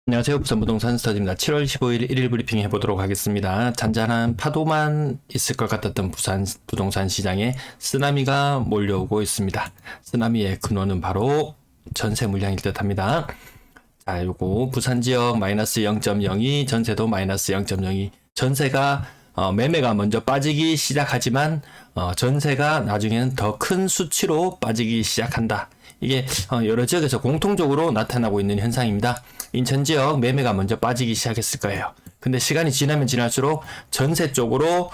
안녕하세요. 부산부동산 스터디입니다. 7월 15일 1일 브리핑 해보도록 하겠습니다. 잔잔한 파도만 있을 것 같았던 부산 부동산 시장에 쓰나미가 몰려오고 있습니다. 쓰나미의 근원은 바로 전세 물량일 듯합니다. 자, 요거 부산 지역 마이너스 0.02, 전세도 마이너스 0.02. 전세가 매매가 먼저 빠지기 시작하지만 전세가 나중에는 더 큰 수치로 빠지기 시작한다. 이게 여러 지역에서 공통적으로 나타나고 있는 현상입니다. 인천 지역 매매가 먼저 빠지기 시작했을 거예요. 근데 시간이 지나면 지날수록 전세 쪽으로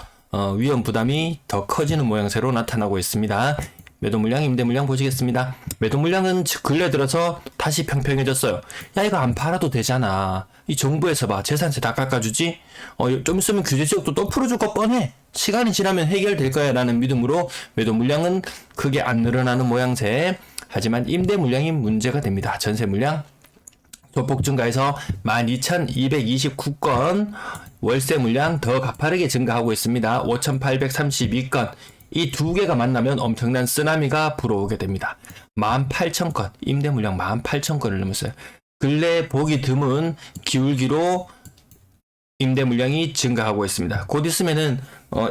위험 부담이 더 커지는 모양새로 나타나고 있습니다. 매도 물량, 임대 물량 보시겠습니다. 매도 물량은 근래 들어서 다시 평평해졌어요. 야, 이거 안 팔아도 되잖아. 이 정부에서 봐, 재산세 다 깎아주지? 좀 있으면 규제 지역도 또 풀어줄 거 뻔해. 시간이 지나면 해결될 거야 라는 믿음으로 매도 물량은 크게 안 늘어나는 모양새. 하지만 임대 물량이 문제가 됩니다. 전세 물량 소폭 증가해서 12,229건, 월세 물량 더 가파르게 증가하고 있습니다. 5,832건. 이 두 개가 만나면 엄청난 쓰나미가 불어오게 됩니다. 18,000건, 임대 물량 18,000건을 넘었어요. 근래 보기 드문 기울기로 임대 물량이 증가하고 있습니다. 곧 있으면은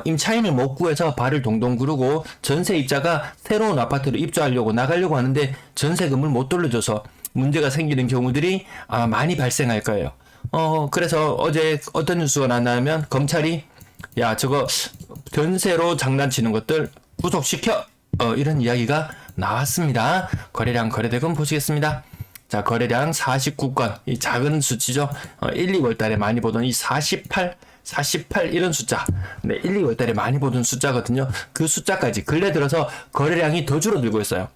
임차인을 못 구해서 발을 동동 구르고 전세 입자가 새로운 아파트로 입주하려고 나가려고 하는데 전세금을 못 돌려줘서 문제가 생기는 경우들이 아마 많이 발생할 거예요. 그래서 어제 어떤 뉴스가 나왔냐면 검찰이 야, 저거 전세로 장난치는 것들 구속시켜, 이런 이야기가 나왔습니다. 거래량, 거래대금 보시겠습니다. 자, 거래량 49건, 이 작은 수치죠. 1, 2월 달에 많이 보던 이 48 이런 숫자. 네, 1, 2월 달에 많이 보던 숫자거든요. 그 숫자까지 근래 들어서 거래량이 더 줄어들고 있어요.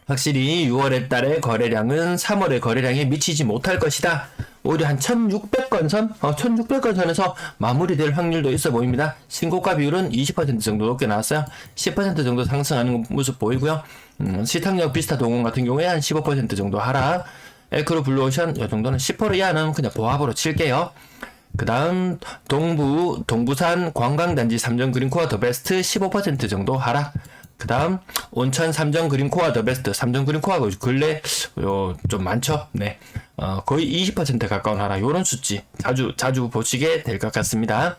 확실히 6월에 달의 거래량은 3월의 거래량에 미치지 못할 것이다. 오히려 한 1600건 선? 1600건 선에서 마무리될 확률도 있어 보입니다. 신고가 비율은 20% 정도 높게 나왔어요. 10% 정도 상승하는 모습 보이고요. 시탁역 비스타 동원 같은 경우에 한 15% 정도 하락. 에크로 블루오션 이 정도는 10% 이하는 그냥 보합으로 칠게요. 그 다음 동부산 관광단지 삼정 그린코어 더 베스트 15% 정도 하락. 그 다음 온천 삼정 그린코어 더 베스트 삼정 그린코어가 근래 좀 많죠. 네, 거의 20% 가까운 하락. 요런 수치 자주 보시게 될 것 같습니다.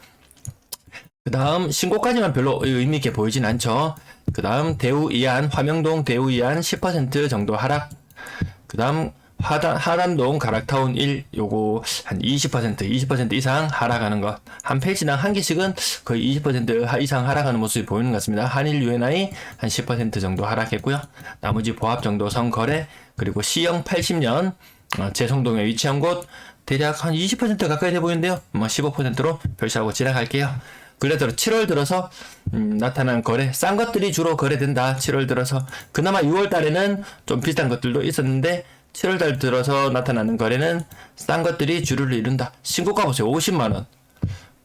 그 다음 신고까지만 별로 의미있게 보이진 않죠. 그 다음 대우 이안 화명동 대우 이안 10% 정도 하락. 그 다음 하담동 가락타운 1 요거 한 20% 이상 하락하는 것. 한 페이지당 한 개씩은 거의 20% 이상 하락하는 모습이 보이는 것 같습니다. 한일 UNI 한 10% 정도 하락했고요. 나머지 보합 정도 성거래, 그리고 C형 80년 재성동에 위치한 곳 대략 한 20% 가까이 돼 보이는데요. 15%로 별시하고 지나갈게요. 근래 들어 7월 들어서 나타난 거래, 싼 것들이 주로 거래된다. 7월 들어서 그나마 6월 달에는 좀 비싼 것들도 있었는데 7월달 들어서 나타나는 거래는 싼 것들이 주를 이룬다. 신고가 보세요. 50만원,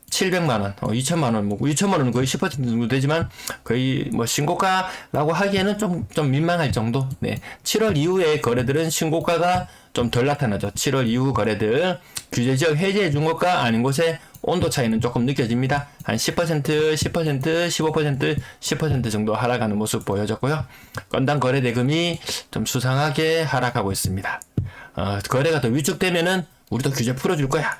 700만원, 2천만원, 2천만원은 거의 10% 정도 되지만 거의 신고가라고 하기에는 좀 민망할 정도. 네. 7월 이후의 거래들은 신고가가 좀 덜 나타나죠. 7월 이후 거래들. 규제지역 해제해준 것과 아닌 곳에 온도 차이는 조금 느껴집니다. 한 10%, 15%, 10% 정도 하락하는 모습 보여졌고요. 건당 거래 대금이 좀 수상하게 하락하고 있습니다. 거래가 더 위축되면은 우리도 규제 풀어줄 거야.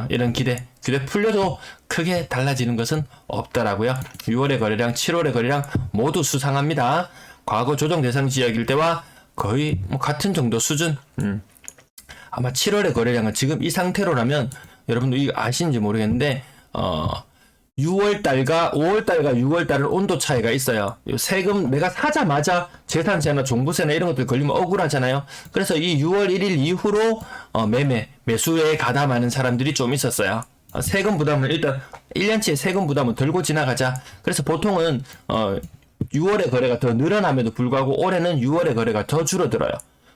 이런 규제 풀려도 크게 달라지는 것은 없더라고요. 6월의 거래량, 7월의 거래량 모두 수상합니다. 과거 조정 대상 지역일 때와 거의 같은 정도 수준. 아마 7월의 거래량은 지금 이 상태로라면 여러분도 이거 아시는지 모르겠는데 6월달과 5월달과 6월달은 온도 차이가 있어요. 세금 내가 사자마자 재산세나 종부세나 이런 것들 걸리면 억울하잖아요. 그래서 이 6월 1일 이후로 매수에 가담하는 사람들이 좀 있었어요. 세금 부담을 일단 1년치의 세금 부담은 덜고 지나가자. 그래서 보통은 6월의 거래가 더 늘어남에도 불구하고 올해는 6월의 거래가 더 줄어들어요.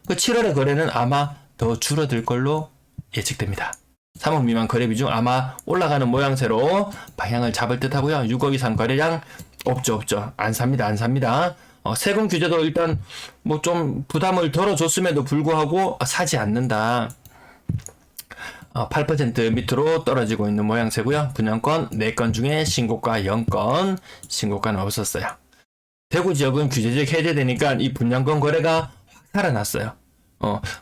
그 7월의 거래는 아마 더 줄어들 걸로 예측됩니다. 3억 미만 거래 비중 아마 올라가는 모양새로 방향을 잡을 듯 하고요. 6억 이상 거래량 없죠. 안 삽니다. 세금 규제도 일단 좀 부담을 덜어줬음에도 불구하고 사지 않는다. 8% 밑으로 떨어지고 있는 모양새고요. 분양권 4건 중에 신고가 0건, 신고가는 없었어요. 대구 지역은 규제지역 해제되니까 이 분양권 거래가 확 살아났어요.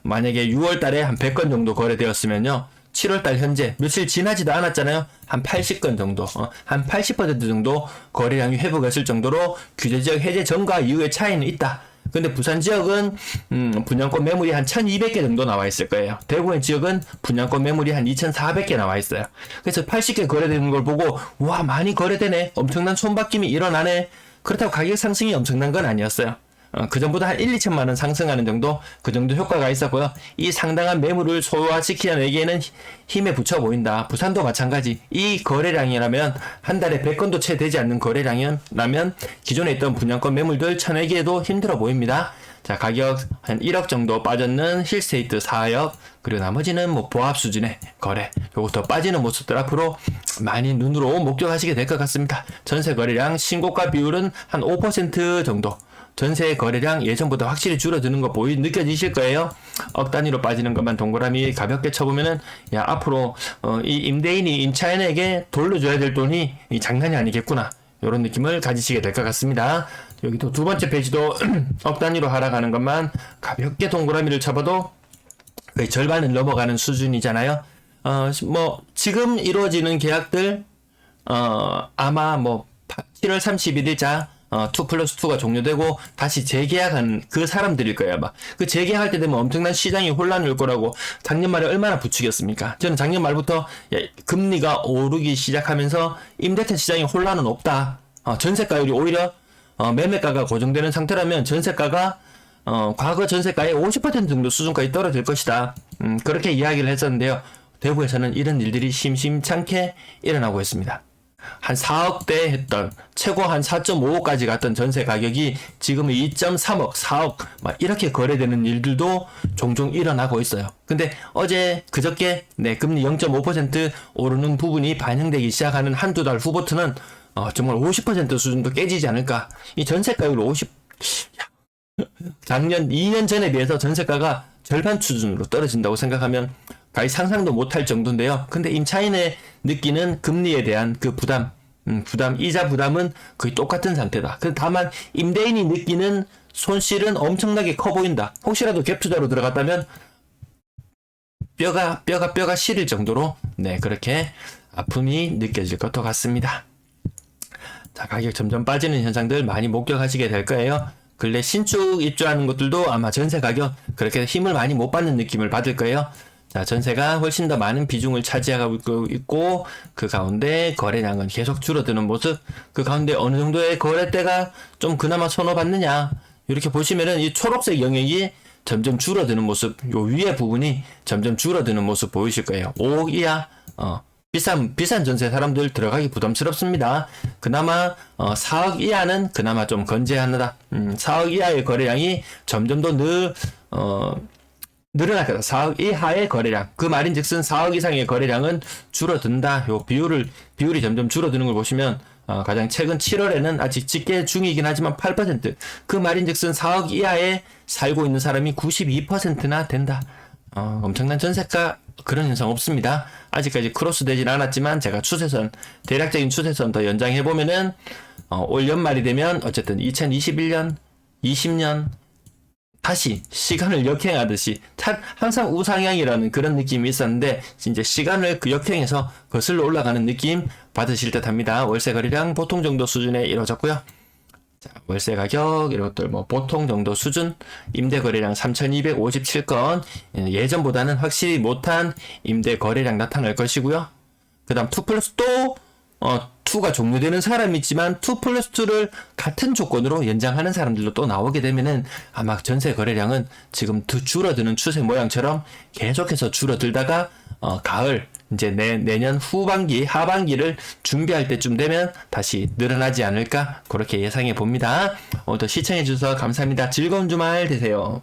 만약에 6월 달에 한 100건 정도 거래되었으면요. 7월 달 현재 며칠 지나지도 않았잖아요. 한 80건 정도, 한 80% 정도 거래량이 회복했을 정도로 규제지역 해제 전과 이후의 차이는 있다. 근데 부산 지역은 분양권 매물이 한 1200개 정도 나와 있을 거예요. 대구의 지역은 분양권 매물이 한 2400개 나와 있어요. 그래서 80개 거래되는 걸 보고 와 많이 거래되네, 엄청난 손바뀜이 일어나네. 그렇다고 가격 상승이 엄청난 건 아니었어요. 그 전보다 한 1, 2천만 원 상승하는 정도, 그 정도 효과가 있었고요. 이 상당한 매물을 소화시키려내기에는 힘에 붙여 보인다. 부산도 마찬가지. 이 거래량이라면 한 달에 100건도 채 되지 않는 거래량이라면 기존에 있던 분양권 매물들 쳐내기에도 힘들어 보입니다. 자, 가격 한 1억 정도 빠졌는 힐스테이트 4억, 그리고 나머지는 뭐 보합 수준의 거래, 요거 더 빠지는 모습들 앞으로 많이 눈으로 목격하시게 될 것 같습니다. 전세 거래량 신고가 비율은 한 5% 정도, 전세 거래량 예전보다 확실히 줄어드는 거 느껴지실 거예요. 억 단위로 빠지는 것만 동그라미 가볍게 쳐보면은 야 앞으로 이 임대인이 임차인에게 돌려줘야 될 돈이 장난이 아니겠구나, 이런 느낌을 가지시게 될 것 같습니다. 여기 또 두 번째 페이지도 억 단위로 하락하는 것만 가볍게 동그라미를 쳐봐도 거의 절반은 넘어가는 수준이잖아요. 뭐 지금 이루어지는 계약들 아마 뭐 7월 31일자 2+2가 종료되고 다시 재계약한 그 사람들일 거예요. 아마 그 재계약할 때 되면 엄청난 시장이 혼란이 올 거라고 작년 말에 얼마나 부추겼습니까? 저는 작년 말부터 금리가 오르기 시작하면서 임대차 시장에 혼란은 없다. 전세가율이 오히려 매매가가 고정되는 상태라면 전세가가 과거 전세가의 50% 정도 수준까지 떨어질 것이다. 그렇게 이야기를 했었는데요. 대구에서는 이런 일들이 심심찮게 일어나고 있습니다. 한 4억대 했던, 최고 한 4.5억까지 갔던 전세 가격이 지금은 2.3억, 4억 막 이렇게 거래되는 일들도 종종 일어나고 있어요. 근데 어제 그저께 금리 0.5% 오르는 부분이 반영되기 시작하는 한두 달 후부터는 정말 50% 수준도 깨지지 않을까. 이 전세가율 50, 작년 2년 전에 비해서 전세가가 절반 수준으로 떨어진다고 생각하면 거의 상상도 못할 정도인데요. 근데 임차인의 느끼는 금리에 대한 그 부담, 이자 부담은 거의 똑같은 상태다. 다만 임대인이 느끼는 손실은 엄청나게 커 보인다. 혹시라도 갭 투자로 들어갔다면 뼈가 시릴 정도로 그렇게 아픔이 느껴질 것도 같습니다. 자, 가격 점점 빠지는 현상들 많이 목격하시게 될 거예요. 근래 신축 입주하는 것들도 아마 전세 가격 그렇게 힘을 많이 못 받는 느낌을 받을 거예요. 자, 전세가 훨씬 더 많은 비중을 차지하고 있고 그 가운데 거래량은 계속 줄어드는 모습, 그 가운데 어느 정도의 거래대가 좀 그나마 선호받느냐, 이렇게 보시면은 이 초록색 영역이 점점 줄어드는 모습, 요 위에 부분이 점점 줄어드는 모습 보이실 거예요. 5억 이하 비싼 전세 사람들 들어가기 부담스럽습니다. 그나마 4억 이하는 그나마 좀 건재하다. 4억 이하의 거래량이 점점 더 늘어날 거다. 4억 이하의 거래량. 그 말인즉슨 4억 이상의 거래량은 줄어든다. 요 비율이 점점 줄어드는 걸 보시면 가장 최근 7월에는 아직 집계 중이긴 하지만 8%. 그 말인즉슨 4억 이하에 살고 있는 사람이 92%나 된다. 엄청난 전세가 그런 현상 없습니다. 아직까지 크로스 되진 않았지만 제가 대략적인 추세선 더 연장해 보면은 올 연말이 되면 어쨌든 2021년, 20년 다시 시간을 역행하듯이 항상 우상향이라는 그런 느낌이 있었는데 이제 시간을 역행해서 거슬러 올라가는 느낌 받으실 듯 합니다. 월세 거래량 보통 정도 수준에 이루어졌고요. 자, 월세 가격 이런 것들 뭐 보통 정도 수준, 임대 거래량 3,257건, 예전보다는 확실히 못한 임대 거래량 나타날 것이고요. 그다음 2+2 또 2가 종료되는 사람이 있지만 2+2를 같은 조건으로 연장하는 사람들도 또 나오게 되면은 아마 전세 거래량은 지금 줄어드는 추세 모양처럼 계속해서 줄어들다가 가을 이제 내년 하반기를 준비할 때쯤 되면 다시 늘어나지 않을까 그렇게 예상해 봅니다. 오늘도 시청해 주셔서 감사합니다. 즐거운 주말 되세요.